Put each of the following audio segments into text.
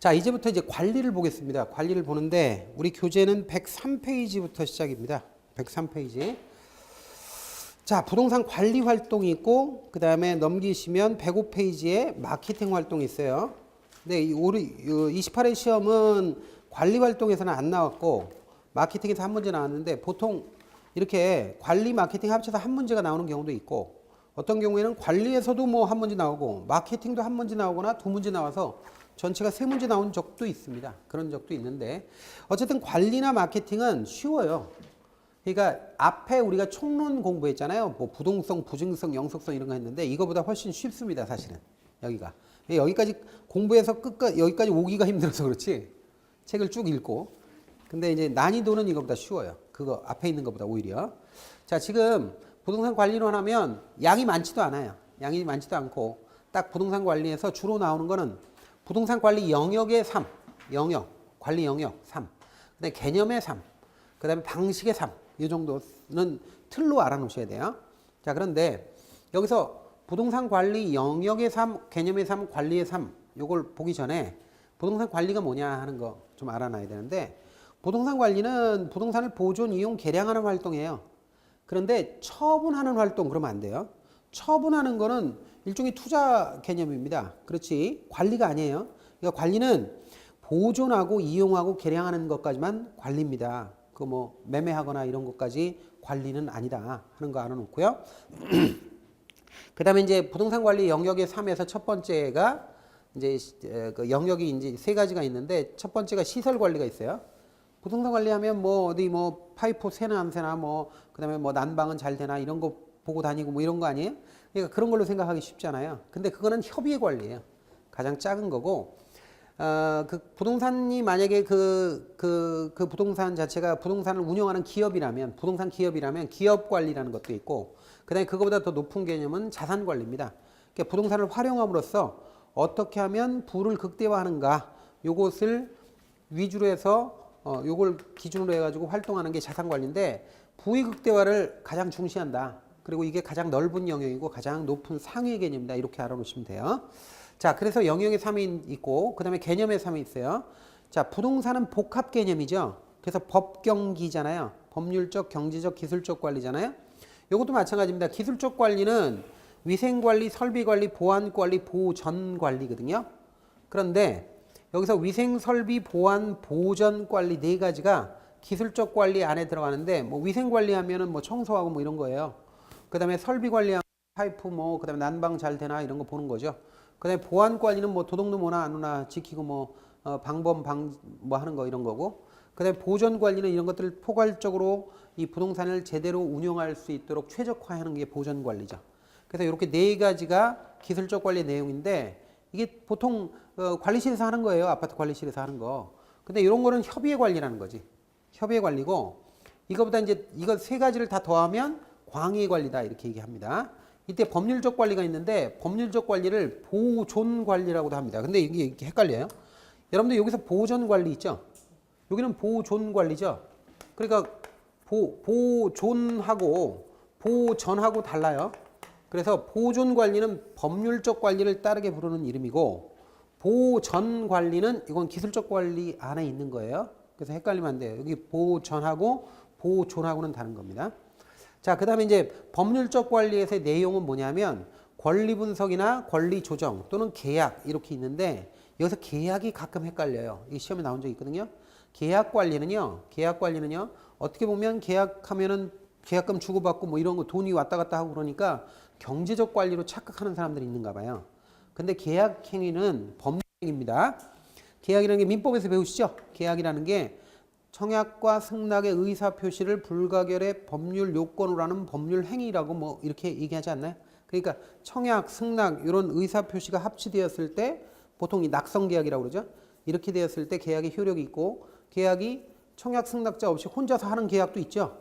자, 이제부터 이제 관리를 보겠습니다. 관리를 보는데 우리 교재는 103페이지부터 시작입니다. 103페이지. 자, 부동산 관리 활동이 있고 그 다음에 넘기시면 105페이지에 마케팅 활동이 있어요. 근데 우리 28회 시험은 관리 활동에서는 안 나왔고 마케팅에서 한 문제 나왔는데 보통 이렇게 관리 마케팅 합쳐서 한 문제가 나오는 경우도 있고 어떤 경우에는 관리에서도 뭐 한 문제 나오고 마케팅도 한 문제 나오거나 두 문제 나와서 전체가 세 문제 나온 적도 있습니다. 그런 적도 있는데 어쨌든 관리나 마케팅은 쉬워요. 그러니까 앞에 우리가 총론 공부했잖아요. 뭐 부동성, 부증성, 영속성 이런 거 했는데 이거보다 훨씬 쉽습니다. 사실은 여기까지 공부해서 끝까지 여기까지 오기가 힘들어서 그렇지 책을 쭉 읽고 근데 이제 난이도는 이거보다 쉬워요. 그거 앞에 있는 것보다 오히려. 자, 지금 부동산 관리론 하면 양이 많지도 않아요. 양이 많지도 않고 딱 부동산 관리에서 주로 나오는 거는 부동산 관리 영역의 3, 영역, 관리 영역 3, 그다음에 개념의 3, 그다음에 방식의 3, 이 정도는 틀로 알아놓으셔야 돼요. 자, 그런데 여기서 부동산 관리 영역의 3, 개념의 3, 관리의 3, 요걸 보기 전에 부동산 관리가 뭐냐 하는 거 좀 알아놔야 되는데 부동산 관리는 부동산을 보존, 이용, 개량하는 활동이에요. 그런데 처분하는 활동 그러면 안 돼요. 처분하는 거는 일종의 투자 개념입니다. 그렇지 관리가 아니에요. 그러니까 관리는 보존하고 이용하고 개량하는 것까지만 관리입니다. 그 뭐 매매하거나 이런 것까지 관리는 아니다 하는 거 알아놓고요. 그 다음에 이제 부동산 관리 영역의 3에서 첫 번째가 이제 그 영역이 이제 세 가지가 있는데 첫 번째가 시설 관리가 있어요. 부동산 관리하면 뭐 어디 뭐 파이프 새나 안 새나 뭐 그다음에 뭐 난방은 잘 되나 이런 거 보고 다니고 뭐 이런 거 아니에요? 그러니까 그런 걸로 생각하기 쉽잖아요. 근데 그거는 협의의 관리예요. 가장 작은 거고 그 부동산이 만약에 그 부동산 자체가 부동산을 운영하는 기업이라면 부동산 기업이라면 기업 관리라는 것도 있고 그다음에 그거보다 더 높은 개념은 자산 관리입니다. 그러니까 부동산을 활용함으로써 어떻게 하면 부를 극대화하는가 요것을 위주로 해서 요걸 기준으로 해가지고 활동하는 게 자산 관리인데 부의 극대화를 가장 중시한다. 그리고 이게 가장 넓은 영역이고 가장 높은 상위 개념이다. 이렇게 알아놓으시면 돼요. 자, 그래서 영역의 3이 있고 그 다음에 개념의 3이 있어요. 자, 부동산은 복합 개념이죠. 그래서 법경기잖아요. 법률적, 경제적, 기술적 관리잖아요. 이것도 마찬가지입니다. 기술적 관리는 위생관리, 설비관리, 보안관리, 보전관리거든요. 그런데 여기서 위생, 설비, 보안, 보전 관리 네 가지가 기술적 관리 안에 들어가는데 뭐 위생 관리하면은 뭐 청소하고 뭐 이런 거예요. 그다음에 설비 관리하면 파이프 뭐 그다음에 난방 잘 되나 이런 거 보는 거죠. 그다음에 보안 관리는 뭐 도둑놈 오나 안 오나 지키고 뭐 방범 뭐 하는 거 이런 거고. 그다음에 보전 관리는 이런 것들을 포괄적으로 이 부동산을 제대로 운영할 수 있도록 최적화하는 게 보전 관리죠. 그래서 이렇게 네 가지가 기술적 관리 내용인데 이게 보통 관리실에서 하는 거예요. 아파트 관리실에서 하는 거. 근데 이런 거는 협의의 관리라는 거지. 협의의 관리고 이거보다 이제 이거 세 가지를 다 더하면 광의의 관리다 이렇게 얘기합니다. 이때 법률적 관리가 있는데 법률적 관리를 보존 관리라고도 합니다. 근데 이게 헷갈려요. 여러분들 여기서 보존 관리 있죠? 여기는 보존 관리죠. 그러니까 보존하고 보전하고 달라요. 그래서 보존 관리는 법률적 관리를 따르게 부르는 이름이고 보전 관리는 이건 기술적 관리 안에 있는 거예요. 그래서 헷갈리면 안 돼요. 여기 보전하고 보존하고는 다른 겁니다. 자, 그 다음에 이제 법률적 관리에서의 내용은 뭐냐면 권리 분석이나 권리 조정 또는 계약 이렇게 있는데 여기서 계약이 가끔 헷갈려요. 이 시험에 나온 적이 있거든요. 계약 관리는요 어떻게 보면 계약하면은 계약금 주고받고 뭐 이런 거 돈이 왔다 갔다 하고 그러니까 경제적 관리로 착각하는 사람들이 있는가 봐요. 근데 계약 행위는 법률행위입니다. 계약이라는 게 민법에서 배우시죠? 계약이라는 게 청약과 승낙의 의사 표시를 불가결의 법률 요건으로 하는 법률 행위라고 뭐 이렇게 얘기하지 않나요? 그러니까 청약, 승낙 이런 의사 표시가 합치되었을 때 보통 이 낙성 계약이라고 그러죠. 이렇게 되었을 때 계약의 효력이 있고 계약이 청약, 승낙자 없이 혼자서 하는 계약도 있죠.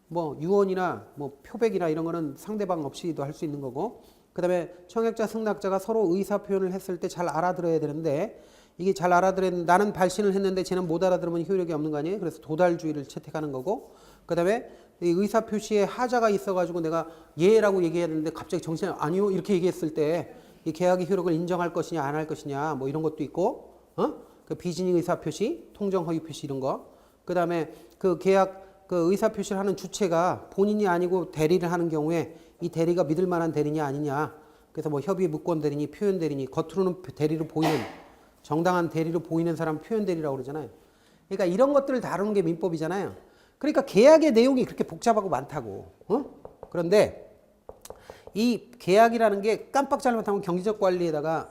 뭐 유언이나 뭐 표백이나 이런 거는 상대방 없이도 할 수 있는 거고 그다음에 청약자, 승낙자가 서로 의사 표현을 했을 때 잘 알아들어야 되는데 이게 잘 알아들었는데 나는 발신을 했는데 쟤는 못 알아들으면 효력이 없는 거 아니에요? 그래서 도달주의를 채택하는 거고 그다음에 이 의사 표시에 하자가 있어가지고 내가 예라고 얘기해야 되는데 갑자기 정신이 아니요 이렇게 얘기했을 때 이 계약의 효력을 인정할 것이냐 안 할 것이냐 뭐 이런 것도 있고 그 비즈닝 의사표시, 통정 허위 표시 이런 거. 그다음에 그 계약 그 의사표시를 하는 주체가 본인이 아니고 대리를 하는 경우에 이 대리가 믿을 만한 대리냐 아니냐. 그래서 뭐 협의 무권 대리니 표현 대리니 겉으로는 대리로 보이는 정당한 대리로 보이는 사람 표현 대리라고 그러잖아요. 그러니까 이런 것들을 다루는 게 민법이잖아요. 그러니까 계약의 내용이 그렇게 복잡하고 많다고. 그런데 이 계약이라는 게 깜빡 잘못하면 경제적 관리에다가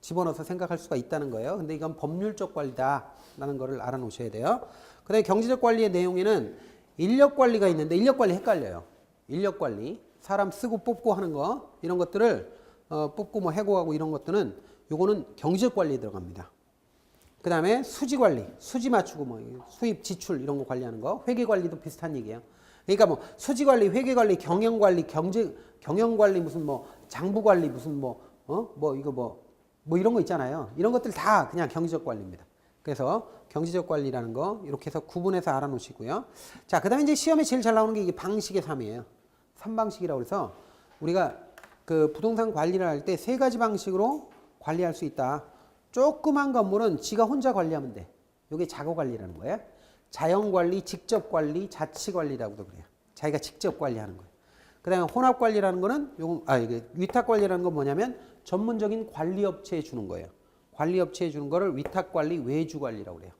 집어넣어서 생각할 수가 있다는 거예요. 근데 이건 법률적 관리다라는 거를 알아놓으셔야 돼요. 그다음에 경제적 관리의 내용에는 인력 관리가 있는데 인력 관리 헷갈려요. 인력 관리. 사람 쓰고 뽑고 하는 거 이런 것들을 뽑고 뭐 해고하고 이런 것들은 요거는 경제적 관리에 들어갑니다. 그 다음에 수지 관리, 수지 맞추고 뭐 수입 지출 이런 거 관리하는 거, 회계 관리도 비슷한 얘기예요. 그러니까 뭐 수지 관리, 회계 관리, 경영 관리, 경영 관리 무슨 뭐 장부 관리 무슨 뭐 이거 뭐 이런 거 있잖아요. 이런 것들 다 그냥 경제적 관리입니다. 그래서 경제적 관리라는 거 이렇게 해서 구분해서 알아놓으시고요. 자, 그다음에 이제 시험에 제일 잘 나오는 게 이게 방식의 3이에요. 3방식이라고 해서 우리가 그 부동산 관리를 할 때 세 가지 방식으로 관리할 수 있다. 조그만 건물은 지가 혼자 관리하면 돼. 이게 자고 관리라는 거예요. 자연 관리, 직접 관리, 자치 관리라고도 그래요. 자기가 직접 관리하는 거예요. 그다음에 혼합 관리라는 거는 이게 위탁 관리라는 건 뭐냐면 전문적인 관리 업체에 주는 거예요. 관리 업체에 주는 거를 위탁 관리, 외주 관리라고 그래요.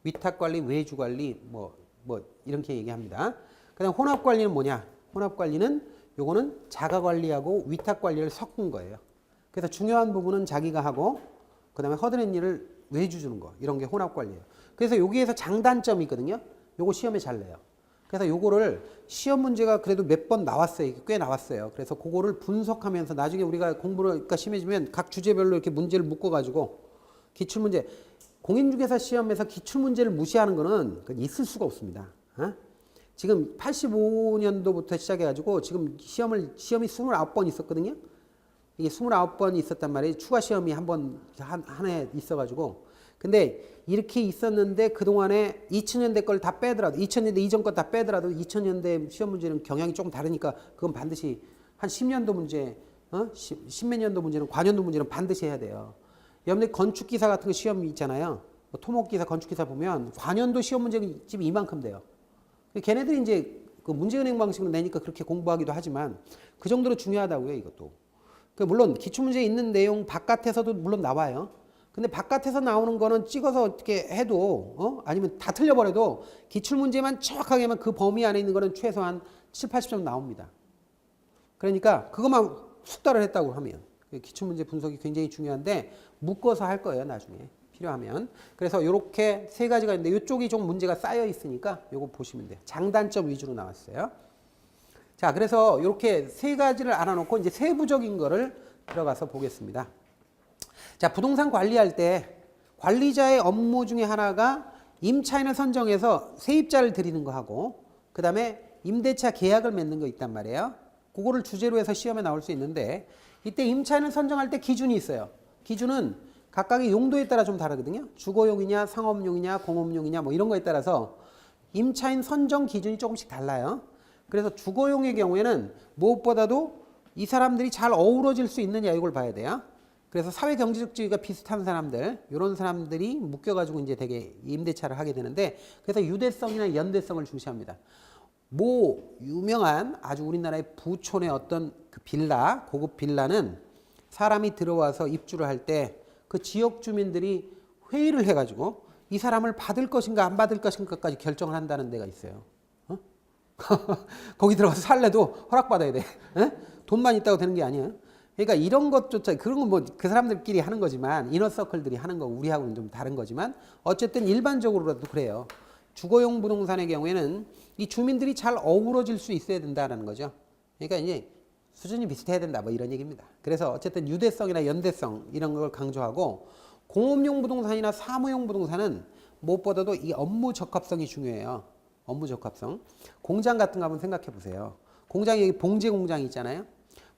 위탁 관리, 외주 관리 뭐 이렇게 얘기합니다. 그다음 혼합 관리는 뭐냐? 혼합 관리는 요거는 자가 관리하고 위탁 관리를 섞은 거예요. 그래서 중요한 부분은 자기가 하고 그다음에 허드렛 일을 외주 주는 거. 이런 게 혼합 관리예요. 그래서 여기에서 장단점이 있거든요. 요거 시험에 잘 내요. 그래서 요거를 시험 문제가 그래도 몇 번 나왔어요. 꽤 나왔어요. 그래서 그거를 분석하면서 나중에 우리가 공부가 심해지면 각 주제별로 이렇게 문제를 묶어 가지고 기출문제 공인중개사 시험에서 기출문제를 무시하는 거는 있을 수가 없습니다. 지금 85년도부터 시작해가지고 지금 시험이 29번 있었거든요. 이게 29번 있었단 말이에요. 추가 시험이 한 해 있어가지고. 근데 이렇게 있었는데 그동안에 2000년대 걸 다 빼더라도 2000년대 이전 거 다 빼더라도 2000년대 시험 문제는 경향이 조금 다르니까 그건 반드시 한 10년도 문제, 10몇 년도 문제는 관연도 문제는 반드시 해야 돼요. 여러분들 건축기사 같은 거 시험 있잖아요. 뭐 토목기사, 건축기사 보면 관연도 시험 문제가 지금 이만큼 돼요. 걔네들이 이제 그 문제은행 방식으로 내니까 그렇게 공부하기도 하지만 그 정도로 중요하다고요, 이것도. 물론 기출문제에 있는 내용 바깥에서도 물론 나와요. 근데 바깥에서 나오는 거는 찍어서 어떻게 해도 아니면 다 틀려버려도 기출문제만 정확하게 하면 그 범위 안에 있는 거는 최소한 7, 80점 나옵니다. 그러니까 그것만 숙달을 했다고 하면 기출문제 분석이 굉장히 중요한데 묶어서 할 거예요, 나중에. 필요하면. 그래서 이렇게 세 가지가 있는데 이쪽이 좀 문제가 쌓여 있으니까 이거 보시면 돼요. 장단점 위주로 나왔어요. 자, 그래서 이렇게 세 가지를 알아놓고 이제 세부적인 거를 들어가서 보겠습니다. 자, 부동산 관리할 때 관리자의 업무 중에 하나가 임차인을 선정해서 세입자를 들이는 거 하고 그 다음에 임대차 계약을 맺는 거 있단 말이에요. 그거를 주제로 해서 시험에 나올 수 있는데 이때 임차인을 선정할 때 기준이 있어요. 기준은 각각의 용도에 따라 좀 다르거든요. 주거용이냐, 상업용이냐, 공업용이냐 뭐 이런 거에 따라서 임차인 선정 기준이 조금씩 달라요. 그래서 주거용의 경우에는 무엇보다도 이 사람들이 잘 어우러질 수 있느냐 이걸 봐야 돼요. 그래서 사회 경제적 지위가 비슷한 사람들, 이런 사람들이 묶여가지고 이제 되게 임대차를 하게 되는데 그래서 유대성이나 연대성을 중시합니다. 유명한 아주 우리나라의 부촌의 어떤 그 빌라, 고급 빌라는 사람이 들어와서 입주를 할 때 그 지역 주민들이 회의를 해가지고 이 사람을 받을 것인가 안 받을 것인가까지 결정을 한다는 데가 있어요. 거기 들어가서 살래도 허락받아야 돼. 돈만 있다고 되는 게 아니에요. 그러니까 이런 것조차 그런 건 뭐 그 사람들끼리 하는 거지만 이너서클들이 하는 거 우리하고는 좀 다른 거지만 어쨌든 일반적으로라도 그래요. 주거용 부동산의 경우에는 이 주민들이 잘 어우러질 수 있어야 된다는 거죠. 그러니까 이제 수준이 비슷해야 된다 뭐 이런 얘기입니다. 그래서 어쨌든 유대성이나 연대성 이런 걸 강조하고 공업용 부동산이나 사무용 부동산은 무엇보다도 이 업무 적합성이 중요해요. 업무 적합성. 공장 같은 거 한번 생각해 보세요. 공장이 여기 봉제 공장이 있잖아요.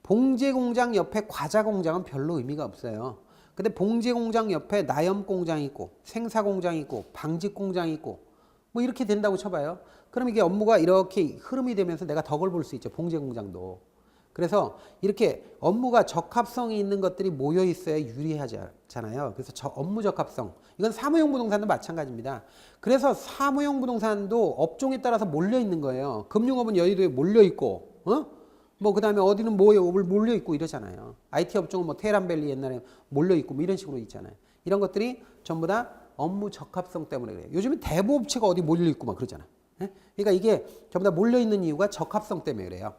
봉제 공장 옆에 과자 공장은 별로 의미가 없어요. 근데 봉제 공장 옆에 나염 공장이 있고 생사 공장이 있고 방직 공장이 있고 뭐 이렇게 된다고 쳐봐요. 그럼 이게 업무가 이렇게 흐름이 되면서 내가 덕을 볼 수 있죠. 봉제 공장도. 그래서 이렇게 업무가 적합성이 있는 것들이 모여 있어야 유리하잖아요. 그래서 업무 적합성. 이건 사무용 부동산도 마찬가지입니다. 그래서 사무용 부동산도 업종에 따라서 몰려 있는 거예요. 금융업은 여의도에 몰려 있고, 뭐 그다음에 어디는 몰려 있고 이러잖아요. IT 업종은 뭐 테헤란밸리 옛날에 몰려 있고 뭐 이런 식으로 있잖아요. 이런 것들이 전부 다 업무 적합성 때문에 그래요. 요즘은 대부업체가 어디 몰려 있고 막 그러잖아. 그러니까 이게 전부 다 몰려 있는 이유가 적합성 때문에 그래요.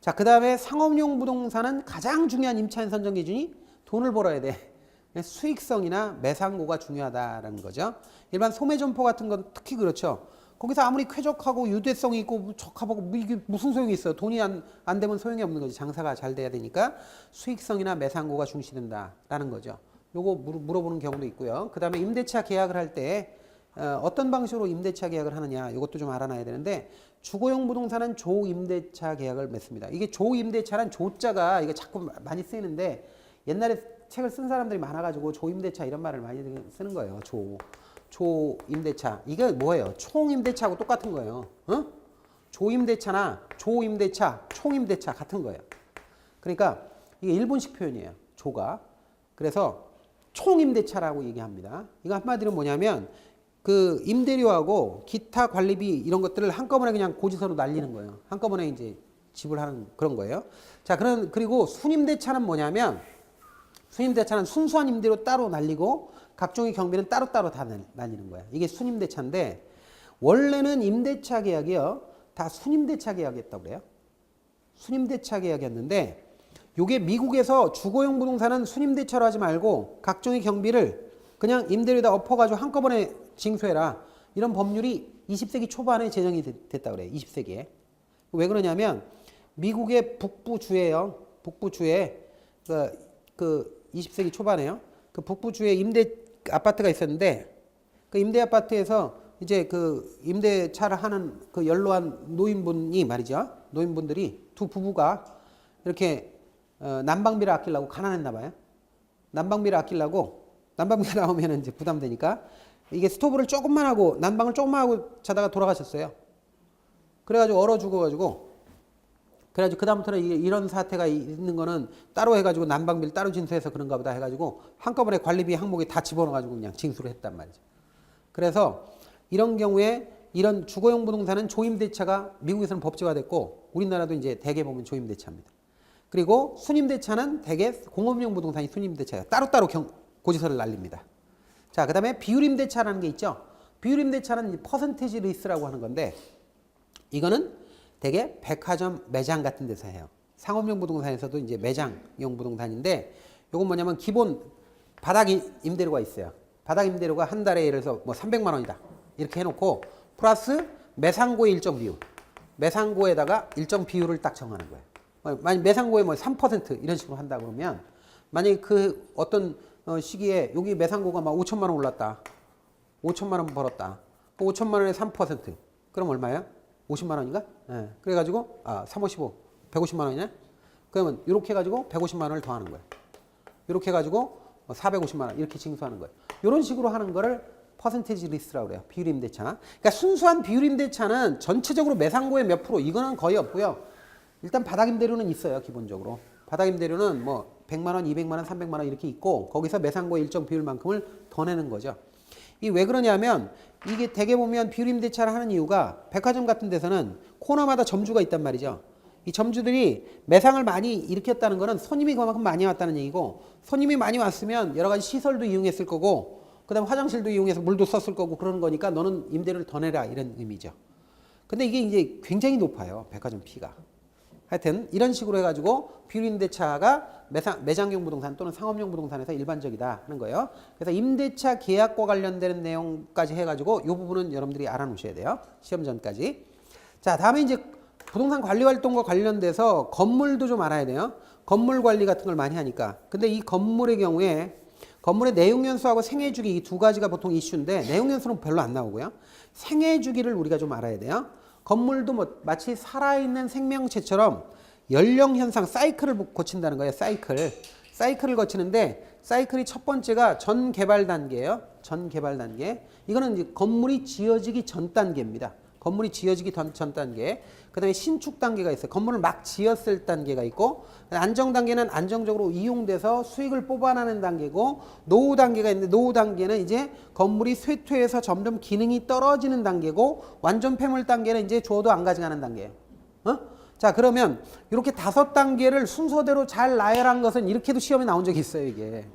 자, 그 다음에 상업용 부동산은 가장 중요한 임차인 선정 기준이 돈을 벌어야 돼. 수익성이나 매상고가 중요하다라는 거죠. 일반 소매점포 같은 건 특히 그렇죠. 거기서 아무리 쾌적하고 유대성이 있고 적합하고 뭐 이게 무슨 소용이 있어요. 돈이 안 되면 소용이 없는 거지. 장사가 잘 돼야 되니까 수익성이나 매상고가 중시된다라는 거죠. 요거 물어보는 경우도 있고요. 그 다음에 임대차 계약을 할 때 어떤 방식으로 임대차 계약을 하느냐 이것도 좀 알아놔야 되는데 주거용 부동산은 조임대차 계약을 맺습니다. 이게 조임대차란 조자가 이거 자꾸 많이 쓰이는데 옛날에 책을 쓴 사람들이 많아가지고 조임대차 이런 말을 많이 쓰는 거예요. 조임대차. 이게 뭐예요? 총임대차하고 똑같은 거예요. 조임대차나 조임대차, 총임대차 같은 거예요. 그러니까 이게 일본식 표현이에요. 조가. 그래서 총임대차라고 얘기합니다. 이거 한마디로 뭐냐면 그 임대료하고 기타 관리비 이런 것들을 한꺼번에 그냥 고지서로 날리는 거예요. 한꺼번에 이제 지불하는 그런 거예요. 자, 그리고 순임대차는 뭐냐면 순임대차는 순수한 임대료 따로 날리고 각종의 경비는 따로따로 다 날리는 거예요. 이게 순임대차인데 원래는 임대차 계약이요. 다 순임대차 계약이었다고 그래요. 순임대차 계약이었는데 요게 미국에서 주거용 부동산은 순임대차로 하지 말고 각종의 경비를 그냥 임대료에다 엎어가지고 한꺼번에 징수해라. 이런 법률이 20세기 초반에 제정이 됐다고 그래요. 20세기에. 왜 그러냐면 미국의 북부주에요. 북부주에 그 20세기 초반에요. 그 북부주에 임대 아파트가 있었는데 그 임대 아파트에서 이제 그 임대차를 하는 그 연로한 노인분이 말이죠. 노인분들이 두 부부가 이렇게 난방비를 아끼려고 가난했나 봐요. 난방비를 아끼려고 난방비 나오면 이제 부담되니까 이게 스토브를 조금만 하고 난방을 조금만 하고 자다가 돌아가셨어요. 그래가지고 얼어 죽어가지고 그래가지고 그다음부터는 이런 사태가 있는 거는 따로 해가지고 난방비를 따로 징수해서 그런가 보다 해가지고 한꺼번에 관리비 항목에 다 집어넣어가지고 그냥 징수를 했단 말이죠. 그래서 이런 경우에 이런 주거용 부동산은 조임대차가 미국에서는 법제화됐고 우리나라도 이제 대개 보면 조임대차입니다. 그리고 순임대차는 대개 공업용 부동산이 순임대차예요. 따로따로 고지서를 날립니다. 자, 그 다음에 비율임대차라는 게 있죠. 비율임대차는 퍼센테이지 리스라고 하는 건데 이거는 대개 백화점 매장 같은 데서 해요. 상업용 부동산에서도 이제 매장용 부동산인데 이건 뭐냐면 기본 바닥 임대료가 있어요. 바닥 임대료가 한 달에 예를 들어서 뭐 300만 원이다. 이렇게 해놓고 플러스 매상고의 일정 비율. 매상고에다가 일정 비율을 딱 정하는 거예요. 만약 매상고에 뭐 3% 이런 식으로 한다 그러면 만약에 그 어떤 시기에 여기 매상고가 막 5천만 원 올랐다. 5천만 원 벌었다. 그 5천만 원에 3% 그럼 얼마예요? 50만 원인가? 네. 그래가지고 3, 5, 15 150만 원이네? 그러면 이렇게 해가지고 150만 원을 더하는 거예요. 이렇게 해가지고 450만 원 이렇게 징수하는 거예요. 이런 식으로 하는 거를 퍼센테이지 리스라고 그래요. 비율임대차. 그러니까 순수한 비율임대차는 전체적으로 매상고의 몇 프로 이거는 거의 없고요. 일단 바닥임대료는 있어요. 기본적으로. 바닥임대료는 뭐 100만 원, 200만 원, 300만 원 이렇게 있고 거기서 매상고의 일정 비율만큼을 더 내는 거죠. 이 왜 그러냐면 이게 대개 보면 비율임대차를 하는 이유가 백화점 같은 데서는 코너마다 점주가 있단 말이죠. 이 점주들이 매상을 많이 일으켰다는 거는 손님이 그만큼 많이 왔다는 얘기고 손님이 많이 왔으면 여러 가지 시설도 이용했을 거고 그다음 화장실도 이용해서 물도 썼을 거고 그러는 거니까 너는 임대료를 더 내라 이런 의미죠. 근데 이게 이제 굉장히 높아요. 백화점 피가. 하여튼 이런 식으로 해가지고 비율임대차가 매장용 부동산 또는 상업용 부동산에서 일반적이다 하는 거예요. 그래서 임대차 계약과 관련되는 내용까지 해가지고 이 부분은 여러분들이 알아놓으셔야 돼요. 시험 전까지. 자, 다음에 이제 부동산 관리 활동과 관련돼서 건물도 좀 알아야 돼요. 건물 관리 같은 걸 많이 하니까. 근데 이 건물의 경우에 건물의 내용연수하고 생애주기 이 두 가지가 보통 이슈인데 내용연수는 별로 안 나오고요. 생애주기를 우리가 좀 알아야 돼요. 건물도 뭐 마치 살아있는 생명체처럼 연령 현상 사이클을 거친다는 거예요. 사이클을 거치는데 사이클이 첫 번째가 전 개발 단계예요. 전 개발 단계. 이거는 이제 건물이 지어지기 전 단계입니다. 건물이 지어지기 전 단계. 그 다음에 신축 단계가 있어요. 건물을 막 지었을 단계가 있고, 안정 단계는 안정적으로 이용돼서 수익을 뽑아내는 단계고, 노후 단계가 있는데, 노후 단계는 이제 건물이 쇠퇴해서 점점 기능이 떨어지는 단계고, 완전 폐물 단계는 이제 줘도 안 가져가는 단계예요. 자, 그러면 이렇게 5단계를 순서대로 잘 나열한 것은 이렇게도 시험에 나온 적이 있어요, 이게.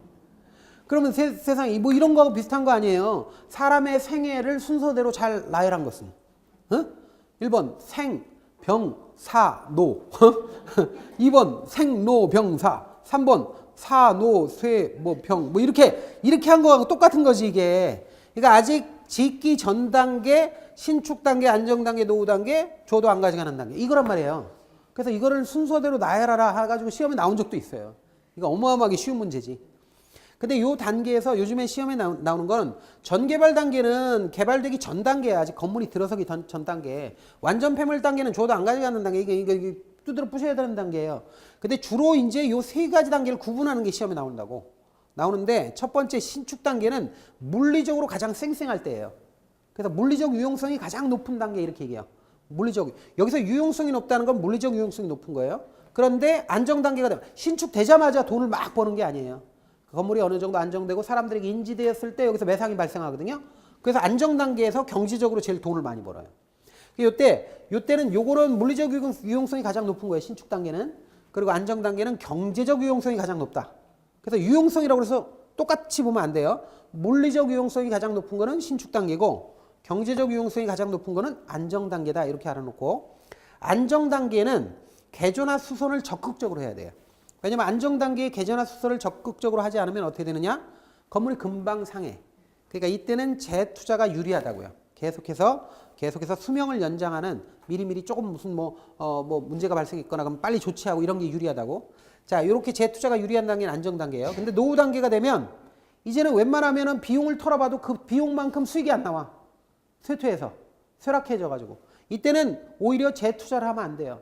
그러면 세상에 뭐 이런 거하고 비슷한 거 아니에요. 사람의 생애를 순서대로 잘 나열한 것은. 1번 생, 병, 사, 노. 2번 생, 노, 병, 사. 3번 사, 노, 쇠, 뭐 병. 뭐 이렇게 한 거하고 똑같은 거지, 이게. 그러니까 아직 짓기 전 단계, 신축 단계, 안정 단계, 노후 단계, 줘도 안 가져가는 단계. 이거란 말이에요. 그래서 이거를 순서대로 나열하라 해가지고 시험에 나온 적도 있어요. 이거 어마어마하게 쉬운 문제지. 근데 요 단계에서 요즘에 시험에 나오는 건 전개발 단계는 개발되기 전 단계야. 아직 건물이 들어서기 전 단계. 완전 폐물 단계는 줘도 안 가져가는 단계. 이게 두드러 부셔야 되는 단계예요. 근데 주로 이제 요 3가지 단계를 구분하는 게 시험에 나오는데 첫 번째 신축 단계는 물리적으로 가장 쌩쌩할 때예요. 그래서 물리적 유용성이 가장 높은 단계 이렇게 얘기해요. 여기서 유용성이 높다는 건 물리적 유용성이 높은 거예요. 그런데 안정 단계가 되면 신축되자마자 돈을 막 버는 게 아니에요. 건물이 어느 정도 안정되고 사람들에게 인지되었을 때 여기서 매상이 발생하거든요. 그래서 안정 단계에서 경제적으로 제일 돈을 많이 벌어요. 요때는 요거는 물리적 유용성이 가장 높은 거예요. 신축 단계는. 그리고 안정 단계는 경제적 유용성이 가장 높다. 그래서 유용성이라고 해서 똑같이 보면 안 돼요. 물리적 유용성이 가장 높은 거는 신축 단계고 경제적 유용성이 가장 높은 거는 안정 단계다. 이렇게 알아놓고 안정 단계는 개조나 수선을 적극적으로 해야 돼요. 왜냐면 안정 단계의 개조나 수선을 적극적으로 하지 않으면 어떻게 되느냐? 건물이 금방 상해. 그러니까 이때는 재투자가 유리하다고요. 계속해서 수명을 연장하는 미리미리 조금 무슨 뭐 문제가 발생했거나 그럼 빨리 조치하고 이런 게 유리하다고. 자, 이렇게 재투자가 유리한 단계는 안정 단계예요. 근데 노후 단계가 되면 이제는 웬만하면은 비용을 털어봐도 그 비용만큼 수익이 안 나와. 쇠퇴해서 쇠락해져 가지고 이때는 오히려 재투자를 하면 안 돼요.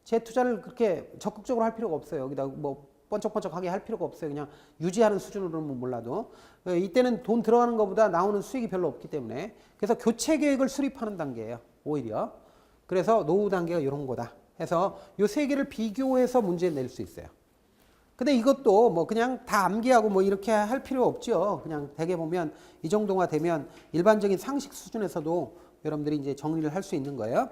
재투자를 그렇게 적극적으로 할 필요가 없어요. 여기다 뭐 번쩍번쩍하게 할 필요가 없어요. 그냥 유지하는 수준으로는 몰라도 이때는 돈 들어가는 것보다 나오는 수익이 별로 없기 때문에 그래서 교체 계획을 수립하는 단계예요. 오히려. 그래서 노후 단계가 이런 거다 해서 이 3개를 비교해서 문제 낼 수 있어요. 근데 이것도 뭐 그냥 다 암기하고 뭐 이렇게 할 필요 없죠. 그냥 대개 보면 이 정도가 되면 일반적인 상식 수준에서도 여러분들이 이제 정리를 할 수 있는 거예요.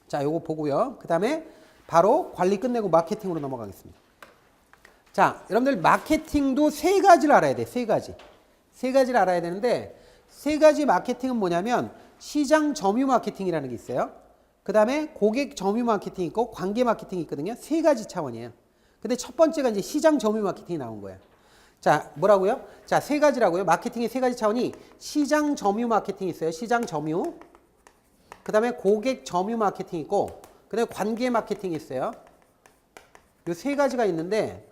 자, 요거 보고요. 그 다음에 바로 관리 끝내고 마케팅으로 넘어가겠습니다. 자, 여러분들 마케팅도 3가지를 알아야 돼. 3가지. 3가지를 알아야 되는데 3가지 마케팅은 뭐냐면 시장 점유 마케팅이라는 게 있어요. 그 다음에 고객 점유 마케팅이 있고 관계 마케팅이 있거든요. 3가지 차원이에요. 근데 첫 번째가 이제 시장 점유 마케팅이 나온 거예요. 자, 뭐라고요? 자, 3가지라고요. 마케팅의 3가지 차원이 시장 점유 마케팅이 있어요. 시장 점유. 그 다음에 고객 점유 마케팅이 있고, 그 다음에 관계 마케팅이 있어요. 요 3가지가 있는데,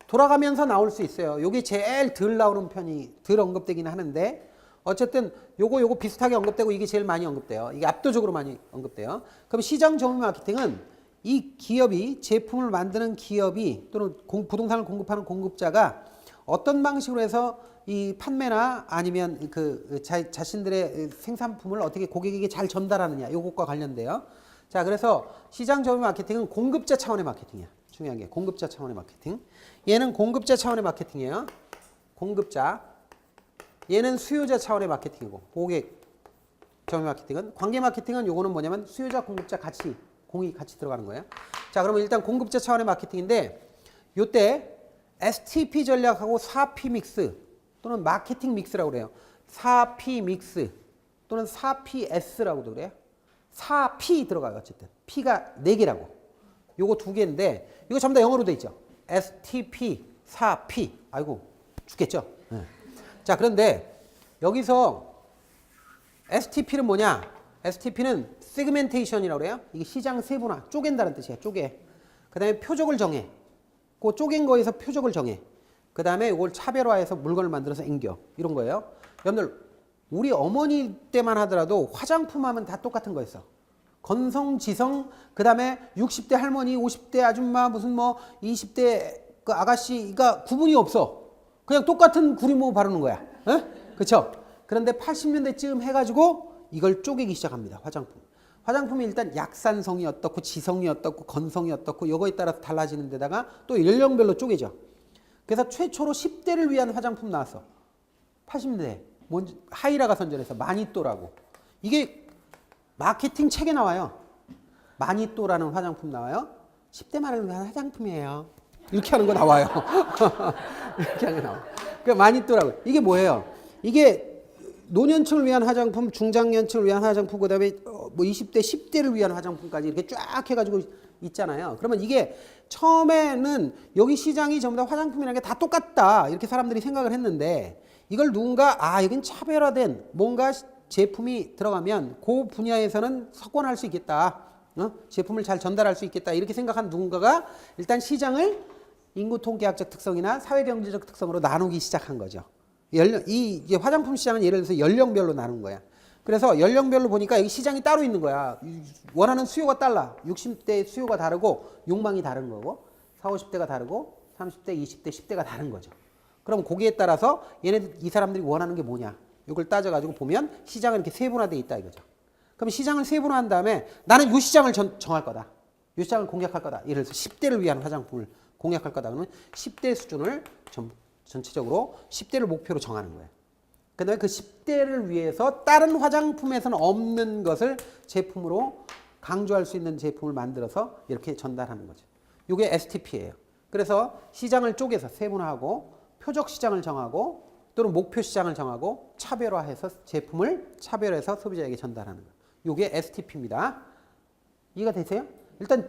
돌아가면서 나올 수 있어요. 요게 제일 덜 나오는 편이, 덜 언급되긴 하는데, 어쨌든 요거 비슷하게 언급되고 이게 제일 많이 언급돼요. 이게 압도적으로 많이 언급돼요. 그럼 시장 점유 마케팅은 이 기업이 제품을 만드는 기업이 또는 부동산을 공급하는 공급자가 어떤 방식으로 해서 이 판매나 아니면 그 자신들의 생산품을 어떻게 고객에게 잘 전달하느냐 요것과 관련돼요. 자, 그래서 시장 점유 마케팅은 공급자 차원의 마케팅이야. 중요한 게 공급자 차원의 마케팅. 얘는 공급자 차원의 마케팅이에요. 공급자. 얘는 수요자 차원의 마케팅이고 고객 점유 마케팅은 관계 마케팅은 요거는 뭐냐면 수요자 공급자 같이 공이 같이 들어가는 거예요. 자, 그러면 일단 공급자 차원의 마케팅인데 요때 STP 전략하고 4P 믹스 또는 마케팅 믹스라고 그래요. 4P 믹스 또는 4PS라고도 그래요. 4P 들어가요. 어쨌든 P가 4개라고. 요거 2개인데 이거 전부 다 영어로 돼 있죠. STP, 4P. 아이고 죽겠죠. 네. 자, 그런데 여기서 STP는 뭐냐? STP는 세그멘테이션이라고 그래요. 이게 시장 세분화, 쪼갠다는 뜻이에요. 쪼개. 그 다음에 표적을 정해. 그 쪼갠 거에서 표적을 정해. 그 다음에 이걸 차별화해서 물건을 만들어서 앵겨. 이런 거예요. 여러분들 우리 어머니 때만 하더라도 화장품 하면 다 똑같은 거였어. 건성, 지성, 그 다음에 60대 할머니, 50대 아줌마, 무슨 뭐 20대 그 아가씨가 구분이 없어. 그냥 똑같은 구리모 바르는 거야. 그쵸? 그런데 80년대쯤 해가지고 이걸 쪼개기 시작합니다. 화장품. 화장품이 일단 약산성이 어떻고 지성이 어떻고 건성이 어떻고 요거에 따라서 달라지는 데다가 또 연령별로 쪼개져. 그래서 최초로 10대를 위한 화장품 나왔어. 80년대. 하이라가 선전해서 마니또라고. 이게 마케팅 책에 나와요. 마니또라는 화장품 나와요. 10대만을 위한 화장품이에요. 이렇게 하는 거 나와요. 이렇게 하는 거 나와요. 그 마니또라고. 이게 뭐예요? 이게 노년층을 위한 화장품, 중장년층을 위한 화장품, 그다음에 뭐 20대, 10대를 위한 화장품까지 이렇게 쫙 해가지고 있잖아요. 그러면 이게 처음에는 여기 시장이 전부 다 화장품이라는 게 다 똑같다 이렇게 사람들이 생각을 했는데 이걸 누군가 여긴 차별화된 뭔가 제품이 들어가면 그 분야에서는 석권할 수 있겠다. 제품을 잘 전달할 수 있겠다 이렇게 생각한 누군가가 일단 시장을 인구 통계학적 특성이나 사회경제적 특성으로 나누기 시작한 거죠. 이 화장품 시장은 예를 들어서 연령별로 나눈 거야. 그래서 연령별로 보니까 여기 시장이 따로 있는 거야. 원하는 수요가 달라. 60대 수요가 다르고 욕망이 다른 거고 40, 50대가 다르고 30대, 20대, 10대가 다른 거죠. 그럼 거기에 따라서 이 사람들이 원하는 게 뭐냐. 이걸 따져가지고 보면 시장은 이렇게 세분화되어 있다 이거죠. 그럼 시장을 세분화한 다음에 나는 이 시장을 정할 거다. 이 시장을 공략할 거다. 예를 들어서 10대를 위한 화장품을 공략할 거다. 그러면 10대 수준을 전체적으로 10대를 목표로 정하는 거예요. 그 다음에 그 10대를 위해서 다른 화장품에서는 없는 것을 제품으로 강조할 수 있는 제품을 만들어서 이렇게 전달하는 거죠. 이게 STP예요. 그래서 시장을 쪼개서 세분화하고 표적 시장을 정하고 또는 목표 시장을 정하고 차별화해서 제품을 차별해서 소비자에게 전달하는 거예요. 이게 STP입니다. 이해가 되세요? 일단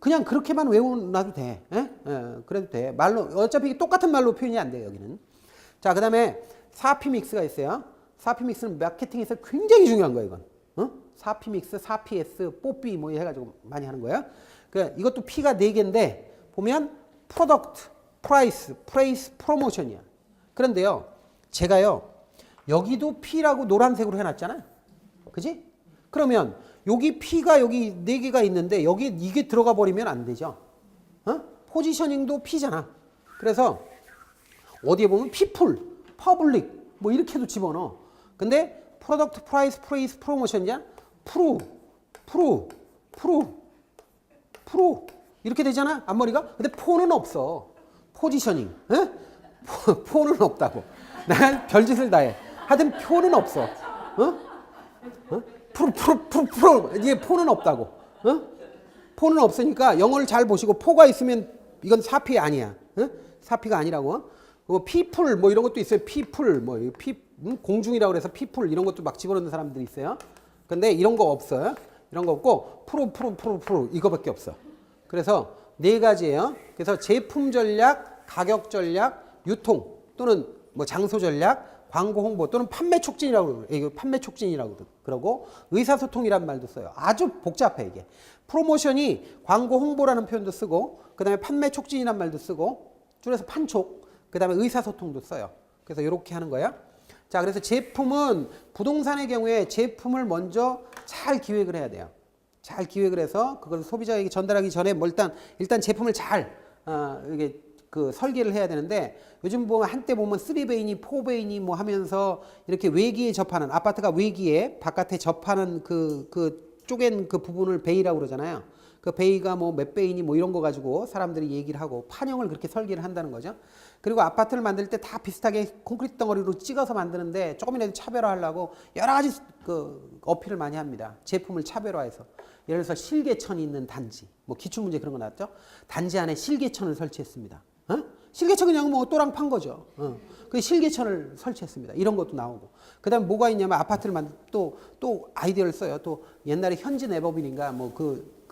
그냥 그렇게만 외워놔도 돼. 그래도 돼. 말로 어차피 똑같은 말로 표현이 안 돼요. 여기는. 자, 그다음에 4P 믹스가 있어요. 4P 믹스는 마케팅에서 굉장히 중요한 거예요. 이건. 4P 믹스, 4PS, 뽀삐 뭐 해가지고 많이 하는 거예요. 이것도 P가 4개인데 보면 프로덕트, 프라이스, 프레이스, 프로모션이야. 그런데요, 제가요 여기도 P라고 노란색으로 해놨잖아요. 그지? 그러면 여기 P가 여기 4개가 있는데 여기 이게 들어가 버리면 안 되죠. 포지셔닝도 P잖아. 그래서 어디에 보면 people, public 뭐 이렇게도 집어넣어. 근데 프로덕트, 프라이스, 프레이스, 프로모션이야. 프로 이렇게 되잖아. 앞머리가. 근데 포는 없어. 포지셔닝. 포는 없다고. 난 별짓을 다 해. 하여튼 포는 없어. 이게 포는 없다고. 포는 없으니까 영어를 잘 보시고 포가 있으면 이건 4P 아니야. 4P가 아니라고. 그리고 people 뭐 이런 것도 있어요. people 뭐 공중이라고 그래서 people 이런 것도 막 집어넣는 사람들이 있어요. 근데 이런 거 없어요. 이런 거 없고 프로 이거밖에 없어. 그래서 4가지예요. 그래서 제품 전략, 가격 전략, 유통 또는 뭐 장소 전략, 광고 홍보 또는 판매 촉진이라고 이거 판매 촉진이라고 그러고 의사소통이란 말도 써요. 아주 복잡해 이게. 프로모션이 광고 홍보라는 표현도 쓰고 그다음에 판매 촉진이란 말도 쓰고 줄여서 판촉 그다음에 의사소통도 써요. 그래서 이렇게 하는 거야. 자, 그래서 제품은 부동산의 경우에 제품을 먼저 잘 기획을 해야 돼요. 잘 기획을 해서 그걸 소비자에게 전달하기 전에 뭐 일단 제품을 잘 이게 그 설계를 해야 되는데 요즘 보면 한때 보면 3베이니, 4베이니 뭐 하면서 이렇게 외기에 접하는 아파트가 외기에 바깥에 접하는 그 쪼갠 그 부분을 베이라고 그러잖아요. 그 베이가 뭐 몇 베이니 뭐 이런 거 가지고 사람들이 얘기를 하고 판형을 그렇게 설계를 한다는 거죠. 그리고 아파트를 만들 때 다 비슷하게 콘크리트 덩어리로 찍어서 만드는데 조금이라도 차별화하려고 여러 가지 그 어필을 많이 합니다. 제품을 차별화해서. 예를 들어서 실개천이 있는 단지, 뭐 기출문제 그런 거 나왔죠. 단지 안에 실개천을 설치했습니다. 실개천 그냥 뭐 또랑 판 거죠. 그 실개천을 설치했습니다. 이런 것도 나오고. 그 다음에 뭐가 있냐면 아파트를 만들 또 아이디어를 써요. 또 옛날에 현진 에버빌인가 뭐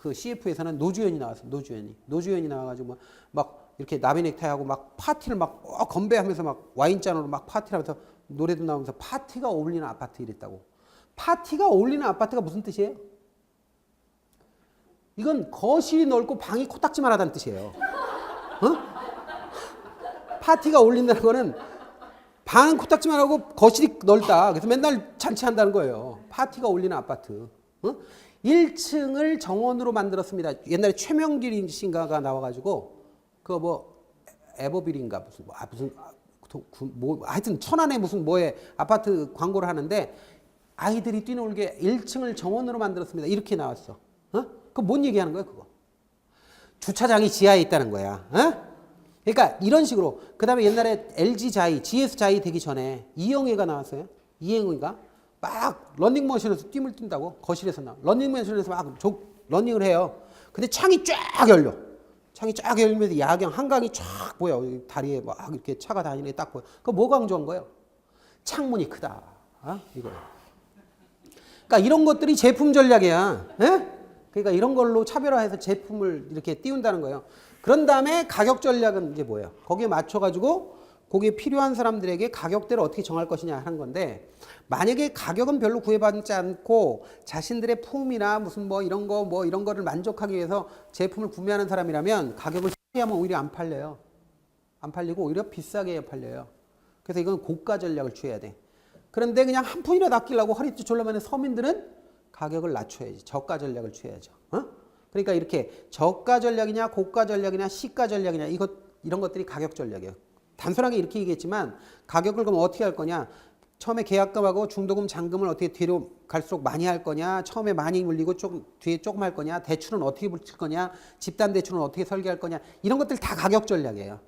그 CF에서는 노주현이 나왔어. 노주현이 나와가지고 막 이렇게 나비넥타이하고 막 파티를 막 건배하면서 막 와인잔으로 막 파티를 하면서 노래도 나오면서 파티가 어울리는 아파트 이랬다고. 파티가 어울리는 아파트가 무슨 뜻이에요? 이건 거실이 넓고 방이 코딱지만 하다는 뜻이에요. 파티가 어울린다는 거는 방은 코딱지만 하고 거실이 넓다. 그래서 맨날 잔치한다는 거예요. 파티가 어울리는 아파트. 1층을 정원으로 만들었습니다. 옛날에 최명길 씨인가가 나와가지고 그거 뭐 에버빌인가 무슨 하여튼 천안에 무슨 뭐에 아파트 광고를 하는데 아이들이 뛰놀게 1층을 정원으로 만들었습니다. 이렇게 나왔어. 그거 뭔 얘기하는 거야, 그거? 주차장이 지하에 있다는 거야. 그러니까 이런 식으로. 그 다음에 옛날에 LG 자이, GS 자이 되기 전에 이영애가 나왔어요. 이영애가 막 런닝머신에서 뛰물 뛴다고. 거실에서 나와. 런닝머신에서 막 런닝을 해요. 근데 창이 쫙 열려. 창이 쫙 열리면서 야경 한강이 쫙 보여. 다리에 막 이렇게 차가 다니는 게 딱 보여. 그거 뭐 강조한 거예요? 창문이 크다. 이거. 그러니까 이런 것들이 제품 전략이야. 그러니까 이런 걸로 차별화해서 제품을 이렇게 띄운다는 거예요. 그런 다음에 가격 전략은 이제 뭐예요? 거기에 맞춰가지고 거기에 필요한 사람들에게 가격대를 어떻게 정할 것이냐 하는 건데, 만약에 가격은 별로 구애받지 않고 자신들의 품이나 무슨 뭐 이런 거를 만족하기 위해서 제품을 구매하는 사람이라면 가격을 세게 하면 오히려 안 팔려요. 안 팔리고 오히려 비싸게 팔려요. 그래서 이건 고가 전략을 취해야 돼. 그런데 그냥 한 푼이라도 아끼려고 허리띠 졸라매는 서민들은 가격을 낮춰야지. 저가 전략을 취해야죠. 그러니까 이렇게 저가 전략이냐 고가 전략이냐 시가 전략이냐 이런 것들이 가격 전략이에요. 단순하게 이렇게 얘기했지만 가격을 그럼 어떻게 할 거냐. 처음에 계약금하고 중도금 잔금을 어떻게 뒤로 갈수록 많이 할 거냐. 처음에 많이 물리고 뒤에 조금 할 거냐. 대출은 어떻게 붙일 거냐. 집단 대출은 어떻게 설계할 거냐. 이런 것들 다 가격 전략이에요.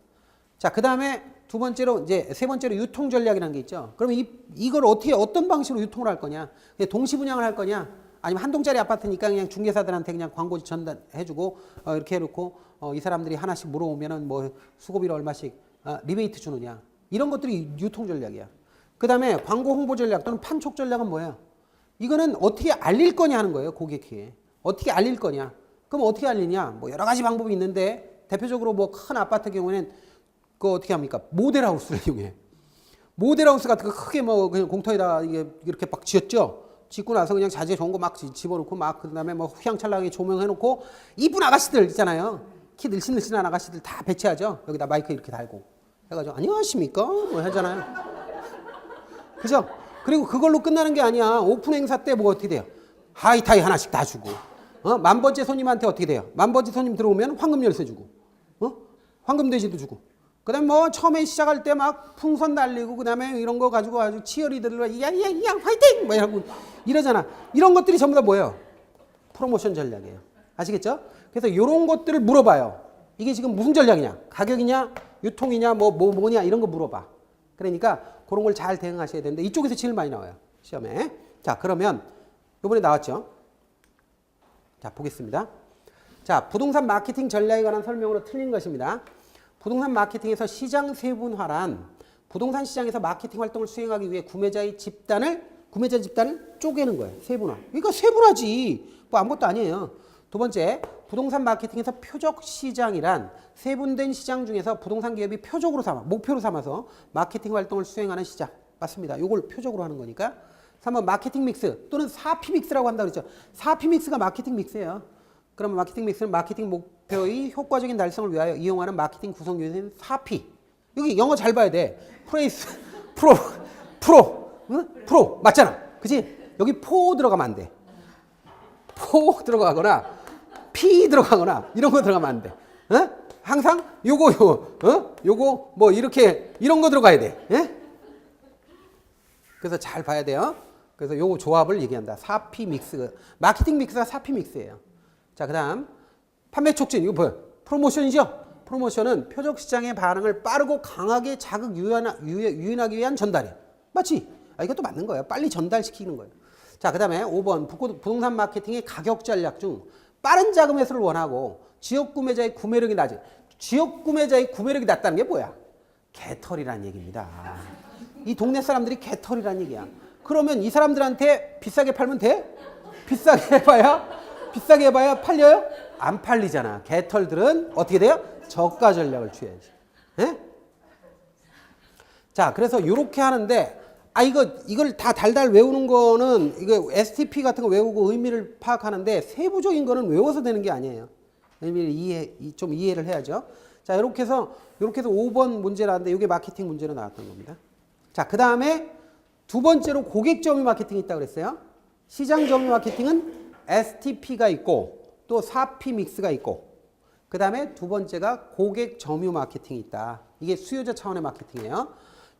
자, 그 다음에 세 번째로 유통 전략이라는 게 있죠. 그럼 이걸 어떤 방식으로 유통을 할 거냐. 동시 분양을 할 거냐. 아니면 한 동짜리 아파트니까 그냥 중개사들한테 그냥 광고지 전달해주고 이렇게 해놓고 이 사람들이 하나씩 물어오면은 뭐 수고비를 얼마씩 리베이트 주느냐. 이런 것들이 유통 전략이야. 그 다음에 광고 홍보 전략 또는 판촉 전략은 뭐예요? 이거는 어떻게 알릴 거냐 하는 거예요. 고객에게. 어떻게 알릴 거냐. 그럼 어떻게 알리냐. 뭐 여러 가지 방법이 있는데 대표적으로 뭐 큰 아파트 경우에는 그거 어떻게 합니까? 모델하우스를 이용해. 모델하우스 같은 거 크게 뭐 그냥 공터에다 이렇게 막 지었죠. 짓고 나서 그냥 자재 좋은 거 막 집어넣고 막 그다음에 뭐 휘황찬란하게 조명해놓고 이쁜 아가씨들 있잖아요. 키 늘씬늘씬한 아가씨들 다 배치하죠. 여기다 마이크 이렇게 달고 해가지고 안녕하십니까? 뭐 하잖아요. 그죠? 그리고 그걸로 끝나는 게 아니야. 오픈 행사 때 뭐 어떻게 돼요? 하이타이 하나씩 다 주고. 만 번째 손님한테 어떻게 돼요? 만 번째 손님 들어오면 황금 열쇠 주고. 황금 돼지도 주고. 그 다음에 뭐 처음에 시작할 때 막 풍선 날리고 그 다음에 이런 거 가지고 아주 치어리더들 야야야 화이팅! 뭐 이러고 이러잖아. 이런 것들이 전부 다 뭐예요? 프로모션 전략이에요. 아시겠죠? 그래서 이런 것들을 물어봐요. 이게 지금 무슨 전략이냐? 가격이냐? 유통이냐? 뭐냐? 이런 거 물어봐. 그러니까 그런 걸 잘 대응하셔야 되는데 이쪽에서 제일 많이 나와요. 시험에. 자, 그러면 이번에 나왔죠? 자, 보겠습니다. 자, 부동산 마케팅 전략에 관한 설명으로 틀린 것입니다. 부동산 마케팅에서 시장 세분화란 부동산 시장에서 마케팅 활동을 수행하기 위해 구매자 집단을 쪼개는 거예요. 세분화. 그러니까 세분화지. 뭐 아무것도 아니에요. 두 번째, 부동산 마케팅에서 표적 시장이란 세분된 시장 중에서 부동산 기업이 목표로 삼아서 마케팅 활동을 수행하는 시장. 맞습니다. 이걸 표적으로 하는 거니까. 3번 마케팅 믹스 또는 4P 믹스라고 한다고 그랬죠. 4P 믹스가 마케팅 믹스예요. 그러면 마케팅 믹스는 마케팅 목표의 효과적인 달성을 위하여 이용하는 마케팅 구성 요소인 4P. 여기 영어 잘 봐야 돼. 프로. 맞잖아. 그치? 여기 포 들어가면 안 돼. 포 들어가거나 P 들어가거나 이런 거 들어가면 안 돼. 항상 요거 뭐 이렇게 이런 거 들어가야 돼. 그래서 잘 봐야 돼요. 그래서 요거 조합을 얘기한다. 4P 믹스. 마케팅 믹스가 4P 믹스예요. 자, 그 다음 판매 촉진. 이거 뭐야? 프로모션이죠? 프로모션은 표적 시장의 반응을 빠르고 강하게 자극 유인하기 위한 전달이에요. 맞지? 이것도 맞는 거예요. 빨리 전달시키는 거예요. 자, 그 다음에 5번 부동산 마케팅의 가격 전략 중 빠른 자금 회수를 원하고 지역 구매자의 구매력이 낮은. 지역 구매자의 구매력이 낮다는 게 뭐야? 개털이라는 얘기입니다. 이 동네 사람들이 개털이라는 얘기야. 그러면 이 사람들한테 비싸게 팔면 돼? 비싸게 해봐야 팔려요? 안 팔리잖아. 개털들은 어떻게 돼요? 저가 전략을 취해야지. 자, 그래서 이렇게 하는데, 이걸 다 달달 외우는 거는, 이거 STP 같은 거 외우고 의미를 파악하는데, 세부적인 거는 외워서 되는 게 아니에요. 의미를 좀 이해를 해야죠. 자, 이렇게 해서 5번 문제 나왔는데, 이게 마케팅 문제로 나왔던 겁니다. 자, 그 다음에 두 번째로 고객 점유 마케팅이 있다고 그랬어요. 시장 점유 마케팅은 STP가 있고, 또 4P 믹스가 있고, 그 다음에 두 번째가 고객 점유 마케팅이 있다. 이게 수요자 차원의 마케팅이에요.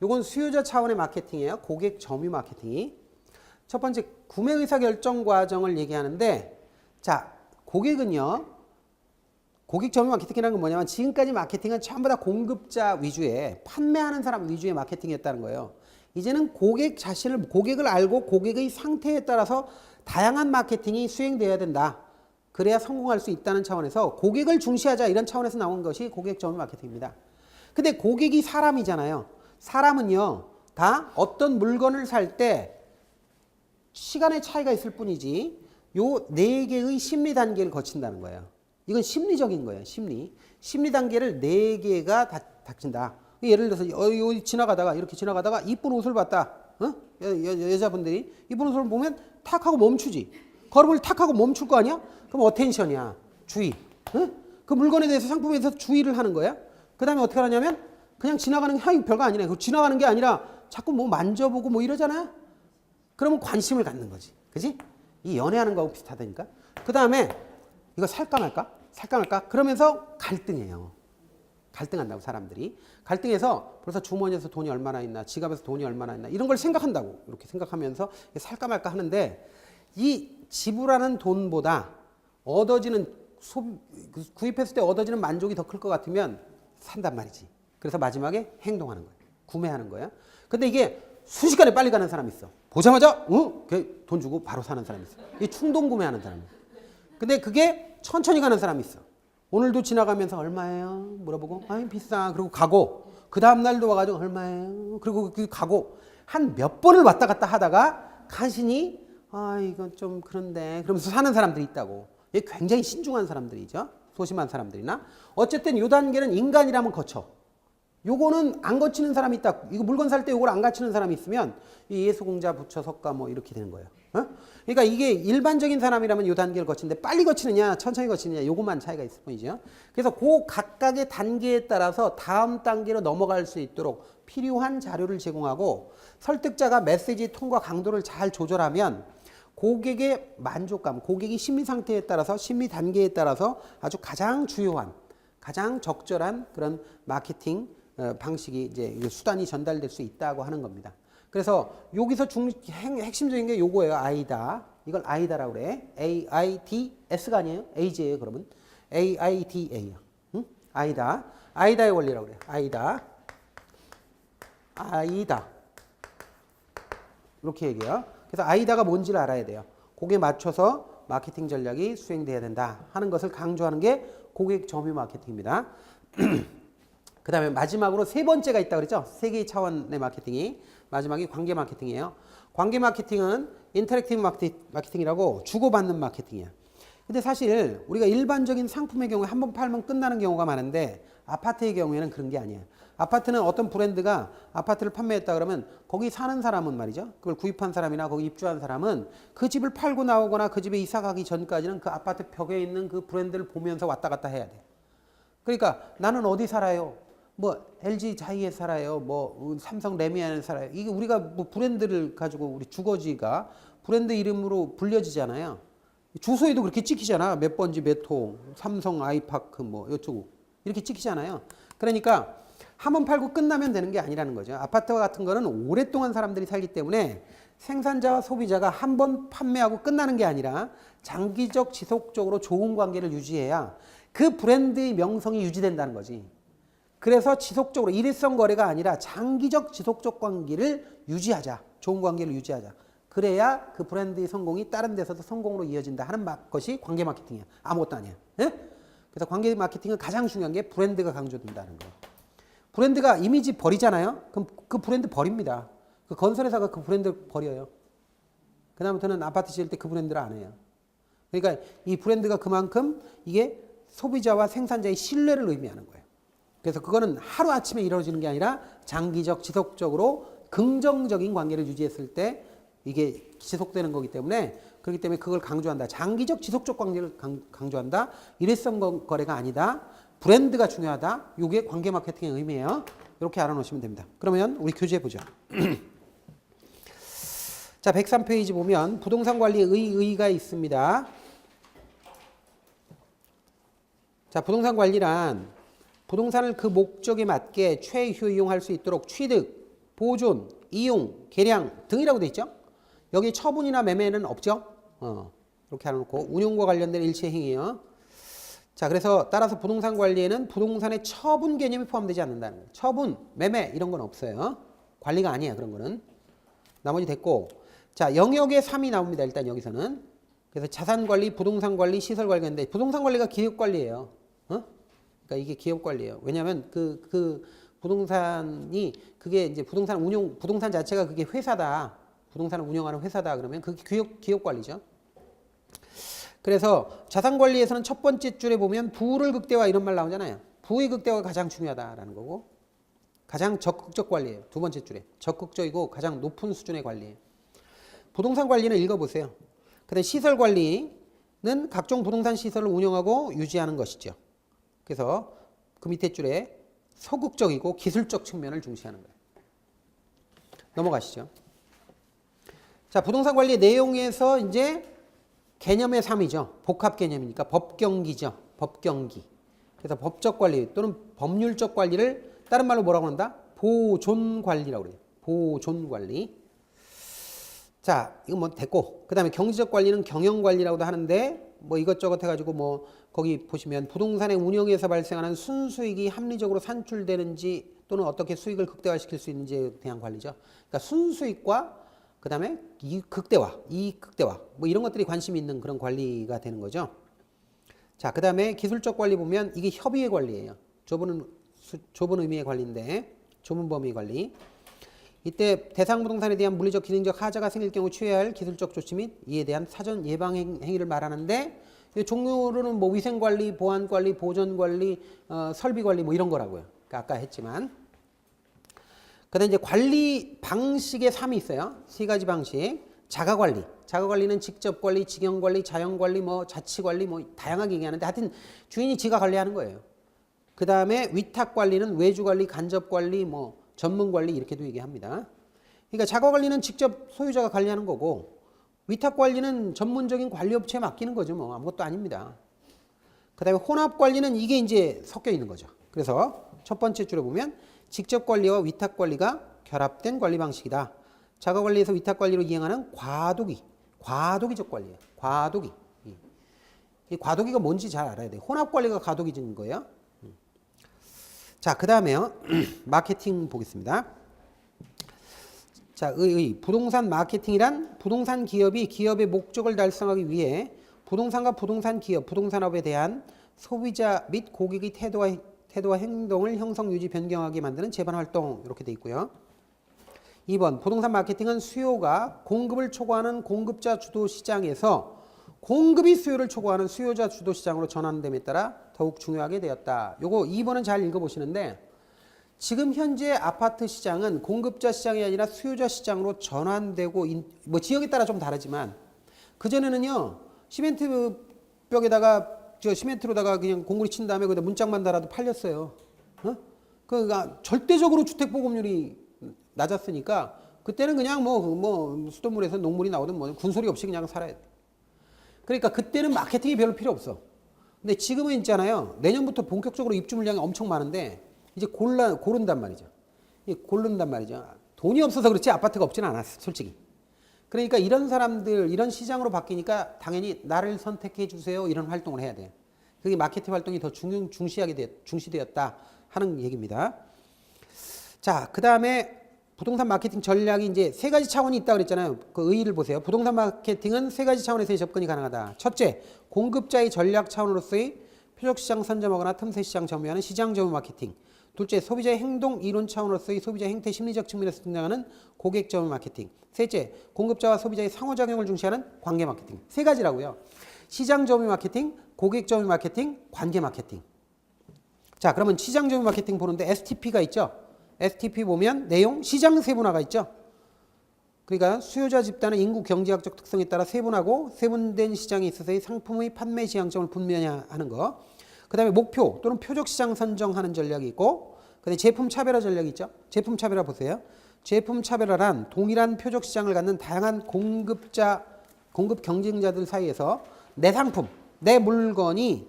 이건 수요자 차원의 마케팅이에요. 고객 점유 마케팅이. 첫 번째 구매 의사 결정 과정을 얘기하는데, 자, 고객은요, 고객 점유 마케팅이라는 건 뭐냐면 지금까지 마케팅은 전부 다 공급자 위주의, 판매하는 사람 위주의 마케팅이었다는 거예요. 이제는 고객을 알고 고객의 상태에 따라서 다양한 마케팅이 수행되어야 된다. 그래야 성공할 수 있다는 차원에서 고객을 중시하자, 이런 차원에서 나온 것이 고객 점유 마케팅입니다. 근데 고객이 사람이잖아요. 사람은요, 다 어떤 물건을 살 때 시간의 차이가 있을 뿐이지 요 네 개의 심리 단계를 거친다는 거예요. 이건 심리적인 거예요. 심리 단계를 네 개가 닥친다. 예를 들어서 여기 지나가다가 이렇게 지나가다가 이쁜 옷을 봤다. 여자분들이 이쁜 옷을 보면 탁 하고 멈추지. 걸음을 탁 하고 멈출 거 아니야? 그럼 어텐션이야. 주의. 그 물건에 대해서, 상품에 대해서 주의를 하는 거야. 그 다음에 어떻게 하냐면 그냥 지나가는 게 별거 아니네. 그 지나가는 게 아니라 자꾸 뭐 만져보고 뭐 이러잖아. 그러면 관심을 갖는 거지. 그지? 이 연애하는 거하고 비슷하다니까. 그 다음에 이거 살까 말까? 살까 말까? 그러면서 갈등해요. 갈등한다고, 사람들이. 갈등해서 벌써 주머니에서 돈이 얼마나 있나, 지갑에서 돈이 얼마나 있나, 이런 걸 생각한다고. 이렇게 생각하면서 살까 말까 하는데, 이 지불하는 돈보다 얻어지는 구입했을 때 얻어지는 만족이 더 클 것 같으면 산단 말이지. 그래서 마지막에 행동하는 거예요. 구매하는 거야. 근데 이게 순식간에 빨리 가는 사람이 있어. 보자마자 돈 주고 바로 사는 사람이 있어. 이 충동 구매하는 사람이야. 근데 그게 천천히 가는 사람이 있어. 오늘도 지나가면서 얼마예요? 물어보고 아이 비싸. 그리고 가고, 그 다음날도 와가지고 얼마예요? 그리고 가고, 한 몇 번을 왔다 갔다 하다가 간신히 이건 좀 그런데 그러면서 사는 사람들이 있다고. 이게 굉장히 신중한 사람들이죠. 소심한 사람들이나. 어쨌든 요 단계는 인간이라면 거쳐. 요거는 안 거치는 사람이 있다. 이거 물건 살 때 요걸 안 거치는 사람이 있으면 이 예수공자 부처 석가 뭐 이렇게 되는 거예요. 그러니까 이게 일반적인 사람이라면 요 단계를 거치는데 빨리 거치느냐 천천히 거치느냐 요것만 차이가 있을 뿐이죠. 그래서 그 각각의 단계에 따라서 다음 단계로 넘어갈 수 있도록 필요한 자료를 제공하고, 설득자가 메시지 톤과 강도를 잘 조절하면 고객의 만족감, 고객의 심리 상태에 따라서, 심리 단계에 따라서 아주 가장 주요한, 가장 적절한 그런 마케팅 방식이, 이제 수단이 전달될 수 있다고 하는 겁니다. 그래서 여기서 핵심적인 게 요거예요. 아이다. 이걸 아이다라고 그래. AIDS가 아니에요. AG예요. 그러면 AIDA요. 아이다. 아이다의 원리라고 그래. 아이다. 이렇게 얘기해요. 그래서 아이다가 뭔지를 알아야 돼요. 거기에 맞춰서 마케팅 전략이 수행돼야 된다 하는 것을 강조하는 게 고객 점유 마케팅입니다. 그 다음에 마지막으로 세 번째가 있다고 그랬죠. 세 개의 차원의 마케팅이. 마지막이 관계 마케팅이에요. 관계 마케팅은 인터랙티브 마케팅이라고 주고받는 마케팅이야. 근데 사실 우리가 일반적인 상품의 경우에 한 번 팔면 끝나는 경우가 많은데, 아파트의 경우에는 그런 게 아니에요. 아파트는 어떤 브랜드가 아파트를 판매했다 그러면 거기 사는 사람은 말이죠. 그걸 구입한 사람이나 거기 입주한 사람은 그 집을 팔고 나오거나 그 집에 이사 가기 전까지는 그 아파트 벽에 있는 그 브랜드를 보면서 왔다 갔다 해야 돼. 그러니까 나는 어디 살아요? 뭐 LG 자이에 살아요. 뭐 삼성 레미안에 살아요. 이게 우리가 뭐 브랜드를 가지고 우리 주거지가 브랜드 이름으로 불려지잖아요. 주소에도 그렇게 찍히잖아. 몇 번지 몇 호, 삼성 아이파크 뭐 이쪽 이렇게 찍히잖아요. 그러니까 한 번 팔고 끝나면 되는 게 아니라는 거죠. 아파트 같은 거는 오랫동안 사람들이 살기 때문에 생산자와 소비자가 한 번 판매하고 끝나는 게 아니라 장기적 지속적으로 좋은 관계를 유지해야 그 브랜드의 명성이 유지된다는 거지. 그래서 지속적으로 일회성 거래가 아니라 장기적 지속적 관계를 유지하자. 좋은 관계를 유지하자. 그래야 그 브랜드의 성공이 다른 데서도 성공으로 이어진다 하는 것이 관계 마케팅이야. 아무것도 아니야. 예? 그래서 관계 마케팅은 가장 중요한 게 브랜드가 강조된다는 거예요. 브랜드가 이미지 버리잖아요. 그럼 그 브랜드 버립니다. 그 건설회사가 그 브랜드 버려요. 그다음부터는 아파트 지을 때 그 브랜드를 안 해요. 그러니까 이 브랜드가 그만큼 이게 소비자와 생산자의 신뢰를 의미하는 거예요. 그래서 그거는 하루아침에 이루어지는 게 아니라 장기적 지속적으로 긍정적인 관계를 유지했을 때 이게 지속되는 거기 때문에, 그렇기 때문에 그걸 강조한다. 장기적 지속적 관계를 강조한다. 일회성 거래가 아니다. 브랜드가 중요하다. 이게 관계 마케팅의 의미예요. 이렇게 알아놓으시면 됩니다. 그러면 우리 교재 보죠. 자, 103페이지 보면 부동산 관리의 의의가 있습니다. 자, 부동산 관리란 부동산을 그 목적에 맞게 최효이용할 수 있도록 취득, 보존, 이용, 개량 등이라고 되어 있죠. 여기 처분이나 매매는 없죠. 이렇게 해놓고 운용과 관련된 일체 행위예요. 자, 그래서 따라서 부동산 관리에는 부동산의 처분 개념이 포함되지 않는다는 거예요. 처분, 매매 이런 건 없어요. 관리가 아니야 그런 거는. 나머지 됐고, 자 영역에 3이 나옵니다. 일단 여기서는. 그래서 자산관리, 부동산관리, 시설관리인데 부동산관리가 기업관리예요. 그러니까 이게 기업관리예요. 왜냐하면 그 부동산이 그게 이제 부동산 운용, 부동산 자체가 그게 회사다. 부동산을 운영하는 회사다. 그러면 그게 기업관리죠. 그래서 자산관리에서는 첫 번째 줄에 보면 부를 극대화 이런 말 나오잖아요. 부의 극대화가 가장 중요하다라는 거고 가장 적극적 관리예요. 두 번째 줄에 적극적이고 가장 높은 수준의 관리예요. 부동산 관리는 읽어보세요. 그다음에 시설 관리는 각종 부동산 시설을 운영하고 유지하는 것이죠. 그래서 그 밑에 줄에 소극적이고 기술적 측면을 중시하는 거예요. 넘어가시죠. 자, 부동산 관리의 내용에서 이제 개념의 3이죠. 복합 개념이니까 법경기죠. 법경기. 그래서 법적 관리 또는 법률적 관리를 다른 말로 뭐라고 한다? 보존 관리라고 그래요. 보존 관리. 자, 이거 뭐 됐고. 그다음에 경제적 관리는 경영 관리라고도 하는데 뭐 이것저것 해가지고 뭐 거기 보시면 부동산의 운영에서 발생하는 순수익이 합리적으로 산출되는지 또는 어떻게 수익을 극대화시킬 수 있는지에 대한 관리죠. 그러니까 순수익과 그다음에 이익 극대화 뭐 이런 것들이 관심이 있는 그런 관리가 되는 거죠. 자, 그다음에 기술적 관리 보면 이게 협의의 관리예요. 좁은 의미의 관리인데 좁은 범위의 관리. 이때 대상 부동산에 대한 물리적 기능적 하자가 생길 경우 취해야 할 기술적 조치 및 이에 대한 사전 예방 행위를 말하는데 종류로는 뭐 위생 관리, 보안 관리, 보전 관리, 설비 관리 뭐 이런 거라고요. 그러니까 아까 했지만. 그다음에 이제 관리 방식의 3이 있어요. 세 가지 방식. 자가 관리. 자가 관리는 직접 관리, 직영 관리, 자영 관리, 뭐 자치 관리 뭐 다양하게 얘기하는데 하여튼 주인이 지가 관리하는 거예요. 그다음에 위탁 관리는 외주 관리, 간접 관리, 뭐 전문 관리 이렇게도 얘기합니다. 그러니까 자가 관리는 직접 소유자가 관리하는 거고 위탁 관리는 전문적인 관리업체에 맡기는 거죠. 뭐 아무것도 아닙니다. 그다음에 혼합 관리는 이게 이제 섞여 있는 거죠. 그래서 첫 번째 줄에 보면 직접 관리와 위탁 관리가 결합된 관리 방식이다. 자가 관리에서 위탁 관리로 이행하는 과도기적 관리예요. 과도기. 이 과도기가 뭔지 잘 알아야 돼요. 혼합 관리가 과도기적인 거예요. 자, 그 다음에요. 마케팅 보겠습니다. 자, 부동산 마케팅이란 부동산 기업이 기업의 목적을 달성하기 위해 부동산과 부동산 기업, 부동산업에 대한 소비자 및 고객의 태도와 행동을 형성, 유지, 변경하게 만드는 제반 활동 이렇게 돼 있고요. 2번 부동산 마케팅은 수요가 공급을 초과하는 공급자 주도 시장에서 공급이 수요를 초과하는 수요자 주도 시장으로 전환됨에 따라 더욱 중요하게 되었다. 요거 2번은 잘 읽어보시는데 지금 현재 아파트 시장은 공급자 시장이 아니라 수요자 시장으로 전환되고 뭐 지역에 따라 좀 다르지만 그전에는요 시멘트 벽에다가 시멘트로다가 그냥 공구리 친 다음에 거기다 문짝만 달아도 팔렸어요. 그러니까 절대적으로 주택 보급률이 낮았으니까 그때는 그냥 뭐 수돗물에서 녹물이 나오든 뭐 군소리 없이 그냥 살아야 돼. 그러니까 그때는 마케팅이 별로 필요 없어. 근데 지금은 있잖아요. 내년부터 본격적으로 입주 물량이 엄청 많은데 이제 고른단 말이죠. 고른단 말이죠. 돈이 없어서 그렇지 아파트가 없지는 않았어, 솔직히. 그러니까 이런 사람들, 이런 시장으로 바뀌니까 당연히 나를 선택해 주세요. 이런 활동을 해야 돼요. 그게 마케팅 활동이 더 중시되었다 하는 얘기입니다. 자, 그 다음에 부동산 마케팅 전략이 이제 세 가지 차원이 있다고 그랬잖아요. 그 의의를 보세요. 부동산 마케팅은 세 가지 차원에서의 접근이 가능하다. 첫째, 공급자의 전략 차원으로서의 표적시장 선점하거나 틈새시장 점유하는 시장 점유 마케팅. 둘째, 소비자의 행동 이론 차원으로서의 소비자 행태 심리적 측면에서 등장하는 고객 점유 마케팅. 셋째, 공급자와 소비자의 상호작용을 중시하는 관계 마케팅. 세 가지라고요. 시장 점유 마케팅, 고객 점유 마케팅, 관계 마케팅. 자, 그러면 시장 점유 마케팅 보는데 STP가 있죠. STP 보면 내용 시장 세분화가 있죠. 그러니까 수요자 집단의 인구 경제학적 특성에 따라 세분하고 세분된 시장에 있어서의 상품의 판매 지향점을 분명히 하는 거. 그 다음에 목표 또는 표적 시장 선정하는 전략이 있고 그다음에 제품 차별화 전략이 있죠. 제품 차별화 보세요. 제품 차별화란 동일한 표적 시장을 갖는 다양한 공급 경쟁자들 사이에서 내 상품, 내 물건이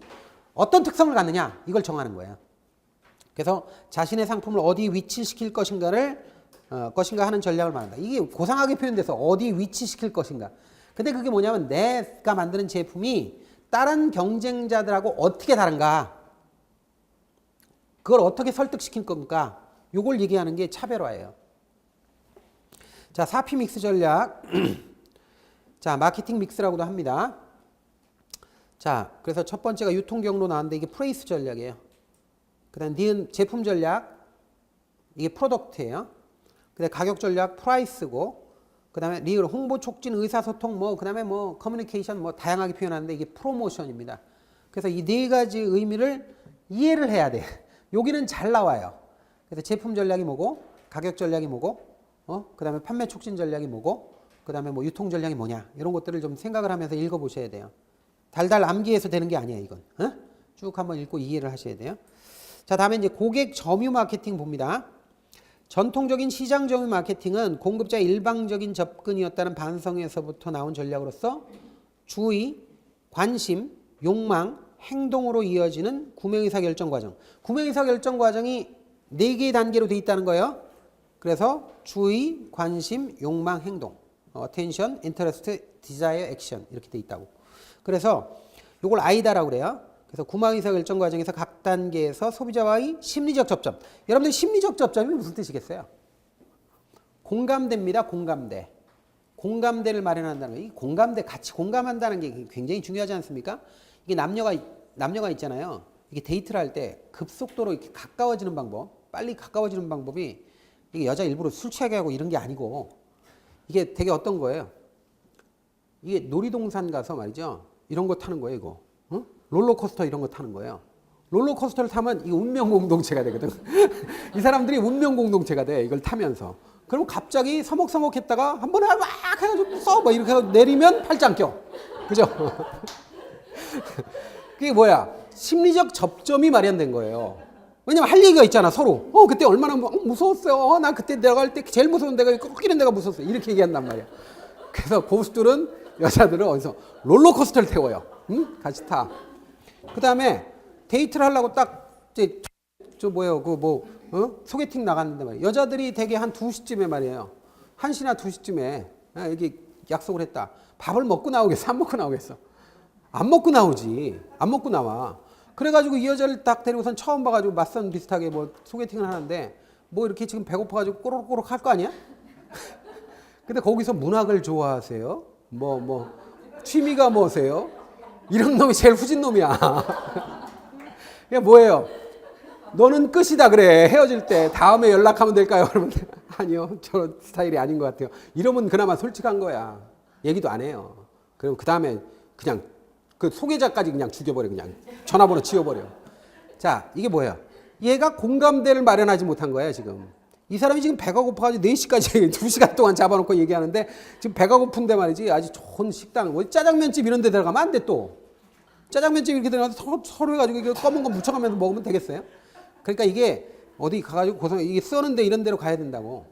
어떤 특성을 갖느냐 이걸 정하는 거예요. 그래서 자신의 상품을 어디 위치시킬 것인가를 것인가 하는 전략을 말한다. 이게 고상하게 표현돼서 어디 위치시킬 것인가. 근데 그게 뭐냐면 내가 만드는 제품이 다른 경쟁자들하고 어떻게 다른가. 그걸 어떻게 설득시킬 건가. 요걸 얘기하는 게 차별화예요. 자, 4P 믹스 전략. 자, 마케팅 믹스라고도 합니다. 자, 그래서 첫 번째가 유통 경로 나왔는데 이게 프레이스 전략이에요. 그다음 니은 제품 전략. 이게 프로덕트예요. 그다음 가격 전략 프라이스고, 그다음에 리을 홍보 촉진 의사소통 뭐 그다음에 뭐 커뮤니케이션 뭐 다양하게 표현하는데 이게 프로모션입니다. 그래서 이 네 가지 의미를 이해를 해야 돼. 여기는 잘 나와요. 그래서 제품 전략이 뭐고, 가격 전략이 뭐고, 그다음에 판매 촉진 전략이 뭐고, 그다음에 뭐 유통 전략이 뭐냐, 이런 것들을 좀 생각을 하면서 읽어보셔야 돼요. 달달 암기해서 되는 게 아니야 이건. 쭉 한번 읽고 이해를 하셔야 돼요. 자, 다음에 이제 고객 점유 마케팅 봅니다. 전통적인 시장 점유 마케팅은 공급자의 일방적인 접근이었다는 반성에서부터 나온 전략으로서 주의, 관심, 욕망, 행동으로 이어지는 구매의사 결정 과정. 구매의사 결정 과정이 4개의 단계로 돼 있다는 거예요. 그래서 주의, 관심, 욕망, 행동. attention, interest, desire, action 이렇게 돼 있다고. 그래서 이걸 아이다라고 그래요. 그래서 구매의사 결정 과정에서 각 단계에서 소비자와의 심리적 접점. 여러분들 심리적 접점이 무슨 뜻이겠어요? 공감대입니다. 공감대. 공감대를 마련한다는 거예요. 이 공감대, 같이 공감한다는 게 굉장히 중요하지 않습니까? 이게 남녀가 있잖아요. 이게 데이트를 할 때 급속도로 이렇게 가까워지는 방법, 빨리 가까워지는 방법이 이게 여자 일부러 술 취하게 하고 이런 게 아니고 이게 되게 어떤 거예요? 이게 놀이동산 가서 말이죠. 이런 거 타는 거예요, 이거. 롤러코스터 이런 거 타는 거예요. 롤러코스터를 타면 이 운명 공동체가 되거든. 이 사람들이 운명 공동체가 돼. 이걸 타면서. 그럼 갑자기 서먹서먹 했다가 한 번에 막 해가지고 막 이렇게 해서 내리면 팔짱 껴. 그죠? 그게 뭐야? 심리적 접점이 마련된 거예요. 왜냐면 할 얘기가 있잖아, 서로. 그때 얼마나 무서웠어요. 나 그때 내려갈 때 제일 무서운 데가 꺾이는 데가 무서웠어요. 이렇게 얘기한단 말이야. 그래서 고수들은, 여자들은 어디서 롤러코스터를 태워요. 응? 같이 타. 그 다음에 데이트를 하려고 딱, 이제, 소개팅 나갔는데 말이에요. 여자들이 되게 한 2시쯤에 말이에요. 1시나 2시쯤에, 여기 약속을 했다. 밥을 먹고 나오겠어? 안 먹고 나오겠어? 안 먹고 나오지. 안 먹고 나와. 그래가지고 이 여자를 딱 데리고선 처음 봐가지고 맞선 비슷하게 뭐 소개팅을 하는데 뭐 이렇게 지금 배고파가지고 꼬록꼬록 할 거 아니야? 근데 거기서 문학을 좋아하세요? 취미가 뭐세요? 이런 놈이 제일 후진 놈이야. 그게 뭐예요? 너는 끝이다 그래. 헤어질 때 다음에 연락하면 될까요? 그러면 아니요. 저 스타일이 아닌 것 같아요. 이러면 그나마 솔직한 거야. 얘기도 안 해요. 그리고 그 다음에 그냥 그 소개자까지 그냥 죽여버려. 그냥 전화번호 지워버려. 자, 이게 뭐야? 얘가 공감대를 마련하지 못한 거야 지금. 이 사람이 지금 배가 고파가지고 4시까지 2시간 동안 잡아놓고 얘기하는데 지금 배가 고픈데 말이지 아주 좋은 식당, 뭐 짜장면집 이런 데 들어가면 안 돼 또. 짜장면집 이렇게 들어가서 서로 해가지고 이거 검은 거 묻혀가면서 먹으면 되겠어요? 그러니까 이게 어디 가가지고 이게 써는데 이런 데로 가야 된다고.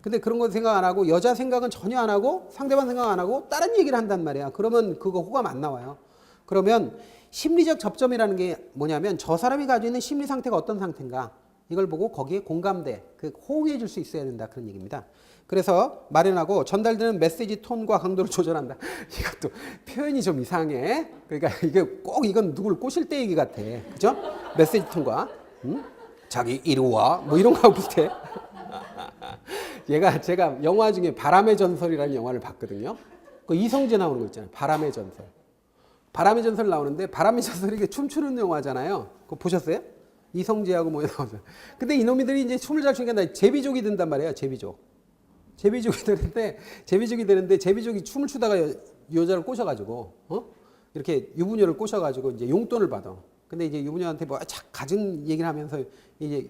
근데 그런 거 생각 안 하고 여자 생각은 전혀 안 하고 상대방 생각 안 하고 다른 얘기를 한단 말이야. 그러면 그거 호감 안 나와요. 그러면 심리적 접점이라는 게 뭐냐면 저 사람이 가지고 있는 심리 상태가 어떤 상태인가 이걸 보고 거기에 공감대, 호응해 줄 수 있어야 된다 그런 얘기입니다. 그래서 마련하고 전달되는 메시지 톤과 강도를 조절한다. 이것도 표현이 좀 이상해. 그러니까 이게 꼭 이건 누굴 꼬실 때 얘기 같아. 그죠? 메시지 톤과 자기 이리 와 뭐 이런 거하고 비슷해. 제가 영화 중에 바람의 전설이라는 영화를 봤거든요. 그 이성재 나오는 거 있잖아요. 바람의 전설. 바람의 전설 나오는데 바람의 전설이 이게 춤추는 영화잖아요. 그거 보셨어요? 이성재하고 뭐 나오죠. 근데 이놈이들이 이제 춤을 잘 추니까 제비족이 된단 말이에요. 제비족이 되는데 제비족이 춤을 추다가 여자를 꼬셔가지고 이렇게 유부녀를 꼬셔가지고 이제 용돈을 받아. 근데 이제 유부녀한테 뭐 가진 얘기를 하면서 이제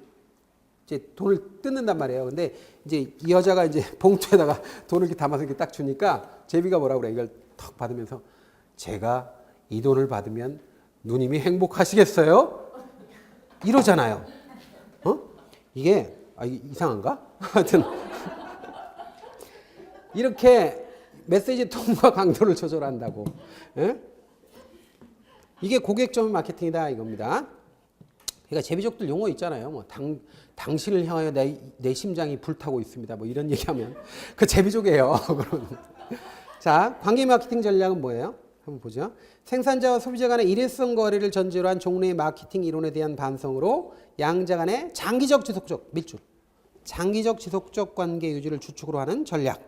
돈을 뜯는단 말이에요. 근데 이제 이 여자가 이제 봉투에다가 돈을 이렇게 담아서 이렇게 딱 주니까 제비가 뭐라고 그래. 이걸 턱 받으면서 제가 이 돈을 받으면 누님이 행복하시겠어요? 이러잖아요. 이게 이상한가? 하여튼 이렇게 메시지 톤과 강도를 조절한다고. 예? 이게 고객 점유 마케팅이다 이겁니다. 그러니까 제비족들 용어 있잖아요. 뭐 당신을 향하여 내 심장이 불타고 있습니다. 뭐 이런 얘기하면 그 제비족이에요. 자, 관계 마케팅 전략은 뭐예요? 한번 보죠. 생산자와 소비자 간의 일회성 거래를 전제로 한 종래의 마케팅 이론에 대한 반성으로 양자 간의 장기적 지속적 밀줄, 장기적 지속적 관계 유지를 주축으로 하는 전략.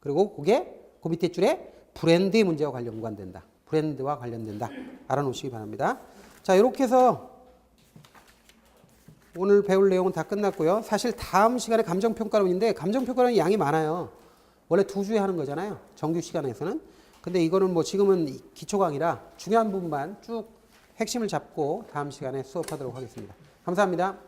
그리고 그게 그 밑에 줄에 브랜드의 문제와 연관된다. 브랜드와 관련된다. 알아놓으시기 바랍니다. 자, 이렇게 해서 오늘 배울 내용은 다 끝났고요. 사실 다음 시간에 감정평가론인데 감정평가론이 양이 많아요. 원래 2주에 하는 거잖아요. 정규 시간에서는. 근데 이거는 뭐 지금은 기초 강의라 중요한 부분만 쭉 핵심을 잡고 다음 시간에 수업하도록 하겠습니다. 감사합니다.